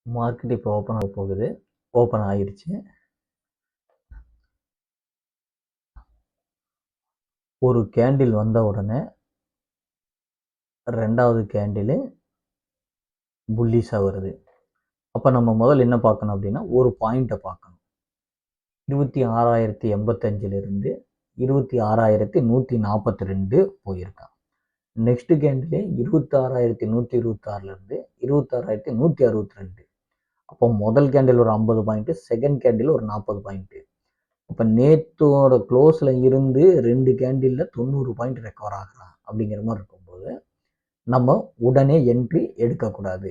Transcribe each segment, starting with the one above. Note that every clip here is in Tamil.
மார்க்கெட் இப்போ ஓப்பன் ஆக போகுது. ஓப்பன் ஆகிருச்சு. ஒரு கேண்டில் வந்த உடனே ரெண்டாவது கேண்டில் புல்லிஷாக வருது. அப்போ நம்ம முதல்ல என்ன பார்க்கணும் அப்படின்னா, ஒரு பாயிண்ட்டை பார்க்கணும். 26,085 26,142 போயிருக்கான். Next candle 26,126 26,162. அப்போ முதல் கேண்டில் ஒரு 50 பாயிண்ட், செகண்ட் கேண்டில் ஒரு 40 பாயிண்ட். அப்போ நேற்றோட க்ளோஸில் இருந்து 2 கேண்டிலில் 90 பாயிண்ட் ரெக்கவர் ஆகலாம் அப்படிங்கிற மாதிரி இருக்கும்போது நம்ம உடனே என்ட்ரி எடுக்கக்கூடாது.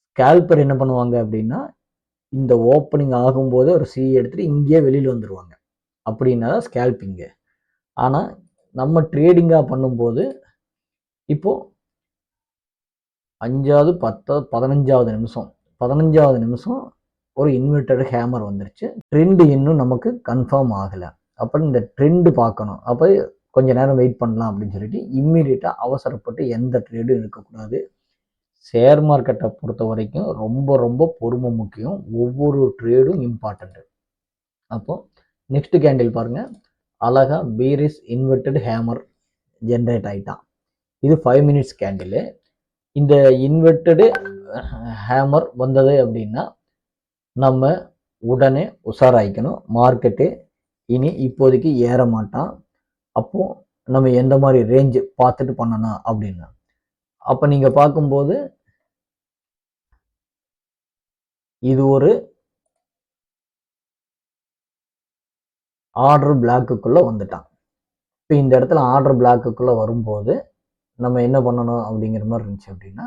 ஸ்கேல்பர் என்ன பண்ணுவாங்க அப்படின்னா, இந்த ஓப்பனிங் ஆகும்போது ஒரு சி எடுத்துட்டு இங்கேயே வெளியில் வந்துடுவாங்க. அப்படின்னா தான் ஸ்கேல்பிங்கு. ஆனால் நம்ம ட்ரேடிங்காக பண்ணும்போது இப்போ 5வது 10வது 15வது நிமிஷம் ஒரு இன்வெர்டட் ஹேமர் வந்துருச்சு. ட்ரெண்டு இன்னும் நமக்கு கன்ஃபார்ம் ஆகலை. அப்போ இந்த ட்ரெண்டு பார்க்கணும். அப்போ கொஞ்ச நேரம் வெயிட் பண்ணலாம் அப்படின்னு சொல்லிட்டு இம்மீடியட்டாக அவசரப்பட்டு எந்த ட்ரேடும் இருக்கக்கூடாது. ஷேர் மார்க்கெட்டை பொறுத்த வரைக்கும் ரொம்ப ரொம்ப பொறுமை முக்கியம். ஒவ்வொரு ட்ரேடும் இம்பார்ட்டண்ட்டு. அப்போ நெக்ஸ்ட் கேண்டில் பாருங்கள், அழகா பீரிஸ் இன்வெர்டட் ஹேமர் ஜென்ரேட் ஆகிட்டான். இது 5 மினிட்ஸ் கேண்டிலு. இந்த இன்வெர்டடு ஹேமர் வந்தது அப்படின்னா நம்ம உடனே உஷாராயிக்கணும். மார்க்கெட்டு இனி இப்போதைக்கு ஏற மாட்டான். அப்போ நம்ம எந்த மாதிரி ரேஞ்சு பார்த்துட்டு பண்ணணும் அப்படின்னா, அப்போ நீங்கள் பார்க்கும்போது இது ஒரு ஆர்டர் பிளாக்குக்குள்ளே வந்துட்டான். இப்போ இந்த இடத்துல ஆர்டர் பிளாக்குக்குள்ளே வரும்போது நம்ம என்ன பண்ணணும் அப்படிங்கிற மாதிரி இருந்துச்சு அப்படின்னா,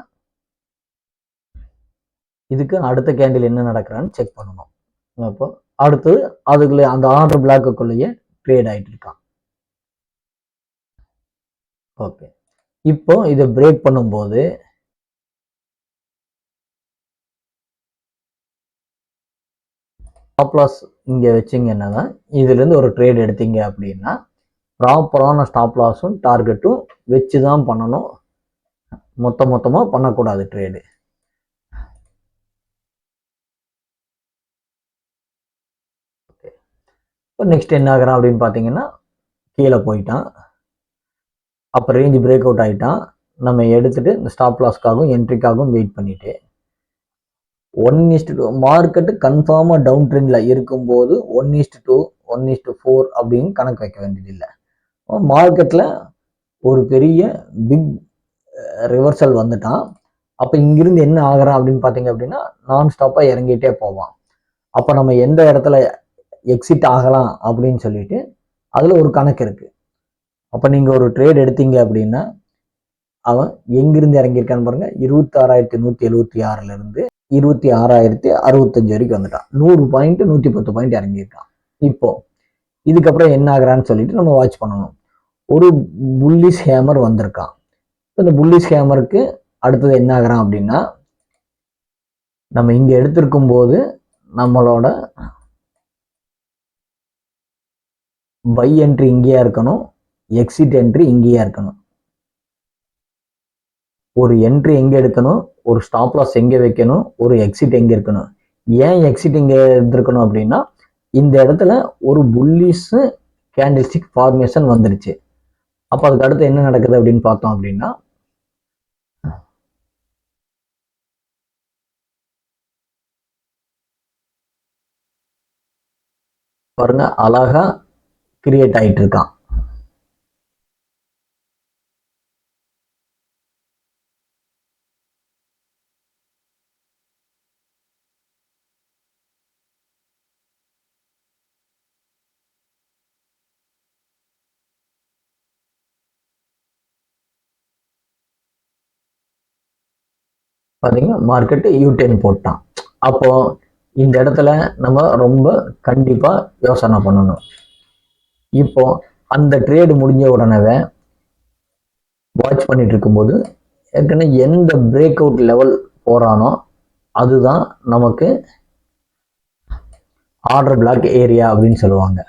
இதுக்கு அடுத்த கேண்டில் என்ன நடக்கிறான்னு செக் பண்ணணும். அப்போ அடுத்தது அதுக்குள்ளே அந்த ஆர்டர் பிளாக்குள்ளேயே ட்ரேட் ஆகிட்டு இருக்கான். ஓகே, இப்போ இதை பிரேக் பண்ணும்போது ஸ்டாப் லாஸ் இங்கே வச்சிங்கன்னா, இதுலேருந்து ஒரு ட்ரேட் எடுத்தீங்க அப்படின்னா ப்ராப்பரான ஸ்டாப் லாஸும் டார்கெட்டும் வச்சு தான் பண்ணணும். மொத்தமாக பண்ணக்கூடாது ட்ரேடு. ஓகே, இப்போ நெக்ஸ்ட் என்ன ஆகுறான் அப்படின்னு பார்த்தீங்கன்னா, கீழே போயிட்டான். அப்போ ரேஞ்சு பிரேக் அவுட் ஆகிட்டான். நம்ம எடுத்துகிட்டு இந்த ஸ்டாப் லாஸ்க்காகவும் என்ட்ரிக்காகவும் வெயிட் பண்ணிவிட்டு 1:2 மார்க்கெட்டு கன்ஃபார்மாக டவுன் ட்ரெண்டில் இருக்கும்போது 1:2 1:4 அப்படின்னு கணக்கு வைக்க வேண்டியதில்லை. மார்க்கெட்டில் ஒரு பெரிய பிக் ரிவர்சல் வந்துட்டான். அப்போ இங்கிருந்து என்ன ஆகிறான் அப்படின்னு பார்த்தீங்க அப்படின்னா, நான் ஸ்டாப்பாக இறங்கிட்டே போவான். அப்போ நம்ம எந்த இடத்துல எக்ஸிட் ஆகலாம் அப்படின்னு சொல்லிட்டு அதில் ஒரு கணக்கு இருக்குது. அப்போ நீங்கள் ஒரு ட்ரேட் எடுத்தீங்க அப்படின்னா அவன் எங்கிருந்து இறங்கியிருக்கான்னு பாருங்க. 26,176 26,065 வரைக்கும் வந்துட்டான். 100 பாயிண்ட் 110 பாயிண்ட் இறங்கியிருக்கான். இப்போ இதுக்கப்புறம் என்ன ஆகுறான்னு சொல்லிட்டு நம்ம வாட்ச் பண்ணணும். ஒரு புல்லிஷ் ஹேமர் வந்திருக்கான். இந்த புல்லிஷ் ஹேமருக்கு அடுத்தது என்ன ஆகுறான் அப்படின்னா, நம்ம இங்க எடுத்திருக்கும் போது நம்மளோட பை என்ட்ரி இங்கேயா இருக்கணும், எக்ஸிட் என்ட்ரி இங்கேயா இருக்கணும். ஒரு என்ட்ரி எங்க எடுக்கணும், ஒரு ஸ்டாப் லாஸ் எங்க வைக்கணும், ஒரு எக்ஸிட் எங்க இருக்கணும். ஏன் எக்ஸிட் இங்க எடுத்துருக்கணும் அப்படின்னா, இந்த இடத்துல ஒரு புல்லிஷ் கேண்டில்ஸ்டிக் ஃபார்மேஷன் வந்துருச்சு. அப்போ அதுக்கு அடுத்து என்ன நடக்குது அப்படின்னு பார்த்தோம் அப்படின்னா, பாருங்க அழகா கிரியேட் ஆயிட்டு இருக்கான். பார்த்தீங்கன்னா மார்க்கெட்டு யூடர்ன் போட்டான். அப்போ இந்த இடத்துல நம்ம ரொம்ப கண்டிப்பாக யோசனை பண்ணணும். இப்போ அந்த ட்ரேடு முடிஞ்ச உடனே வாட்ச் பண்ணிட்டு இருக்கும்போது ஏற்கனவே எந்த பிரேக் அவுட் லெவல் போகிறானோ அதுதான் நமக்கு ஆர்டர் பிளாக் ஏரியா அப்படின்னு சொல்லுவாங்க.